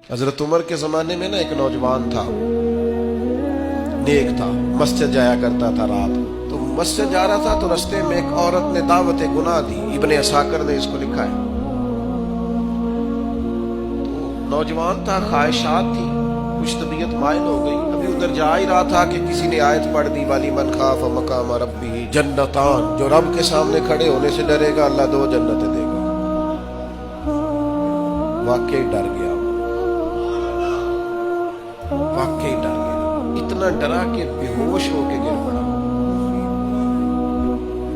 हजरत उमर के ज़माने में ना एक नौजवान था, नेक था, मस्जिद जाया करता था रात। तो मस्जिद जा रहा था तो रास्ते में एक औरत ने दावत गुनाह दी। इब्ने असाकर ने इसको लिखा है। तो नौजवान था, ख्वाहिशात थी, कुछ तबीयत माइल हो गई। अभी उधर जा ही रहा था कि किसी ने आयत पढ़ दी, वाली मन खाफ मकाम रब्बी जन्नतान, जो रब के सामने खड़े होने से डरेगा अल्लाह 2 जन्नतें देगा। वाकई डर गया, वाकई डर गया, इतना डरा कि बेहोश होके गिर पड़ा।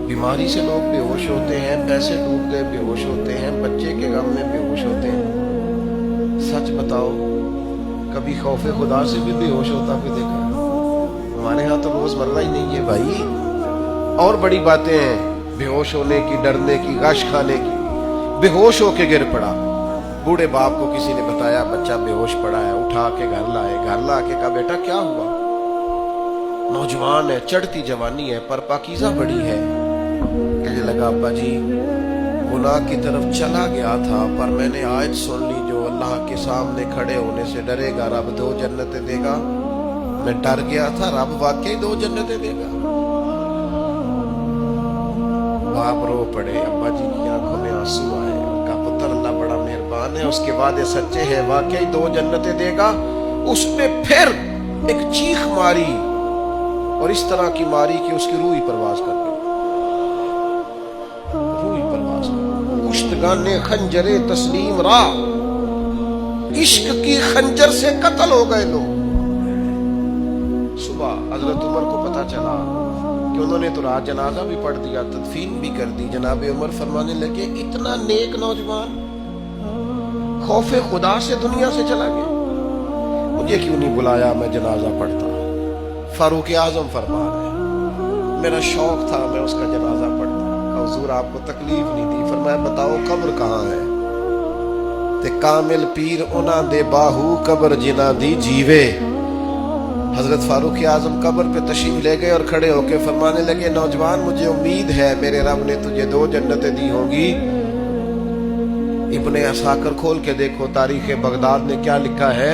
बीमारी से लोग बेहोश होते हैं, पैसे डूब गए बेहोश होते हैं, बच्चे के गम में बेहोश होते हैं। सच बताओ, कभी खौफे खुदा से भी बेहोश होता भी देखा? हमारे यहाँ तो रोजमर्रा ही नहीं है भाई। और बड़ी बातें हैं बेहोश होने की, डरने की, गश खाने की। बेहोश होके गिर पड़ा। बूढ़े बाप को किसी ने बताया बच्चा बेहोश पड़ा है, उठा के घर लाए। घर ला के कहा बेटा क्या हुआ? नौजवान है, चढ़ती जवानी है, पर पाकीज़ा बड़ी है। कहने लगा अब्बा जी, गुनाह की तरफ चला गया था, पर मैंने आयत सुन ली जो अल्लाह के सामने खड़े होने से डरेगा रब 2 जन्नतें देगा। मैं डर गया था, रब वाकई 2 जन्नतें देगा। बाप रो पड़े, अब्बा जी की आंखों में आंसू आए। उनका पुत्र अल्लाह बड़ा मेहरबान है, उसके वादे सच्चे हैं, वाकई 2 जन्नतें देगा। उसने फिर एक चीख मारी और इस तरह की मारी कि उसकी रूह ही परवाज कर गई। रूह ही परवाज कर गई। कुश्तगाने खंजरे तस्लीम रा, इश्क की खंजर से कत्ल हो गए लोग। सुबह हजरत उमर को पता चला कि उन्होंने तो रात जनाजा भी पढ़ दिया, तदफीन भी कर दी। जनाब उमर फरमाने लगे इतना नेक नौजवान खौफे खुदा से दुनिया से चला गया, मुझे क्यों नहीं बुलाया, मैं जनाजा पढ़ता। फारूक आजम फरमा रहे, मेरा शौक था मैं उसका जनाजा पढ़ता। हुजूर आपको तकलीफ नहीं दी? फरमाया बताओ कब्र कहाँ है? ते कामिल पीर उन्हां दे बाहू कब्र जिन्हां दी जीवे। हजरत फारूक आजम कब्र पे तशरीफ ले गए और खड़े होकर फरमाने लगे नौजवान मुझे उम्मीद है मेरे रब ने तुझे 2 जन्नतें दी होंगी। इब्ने असाकर खोल के देखो तारीख बगदाद ने क्या लिखा है।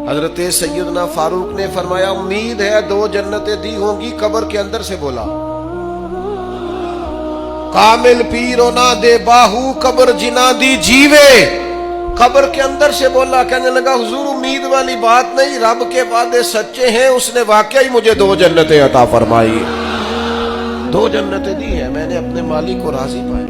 हजरत सैयदना फारूक ने फरमाया उम्मीद है 2 जन्नतें दी होंगी। कब्र के अंदर से बोला कामिल पीरो ना दे बाहू कब्र जिना दी जीवे। कब्र के अंदर से बोला, कहने लगा हुजूर उम्मीद वाली बात नहीं, रब के वादे सच्चे हैं, उसने वाकई मुझे 2 जन्नतें अता फरमाई। 2 जन्नतें दी हैं, मैंने अपने मालिक को राजी पाया।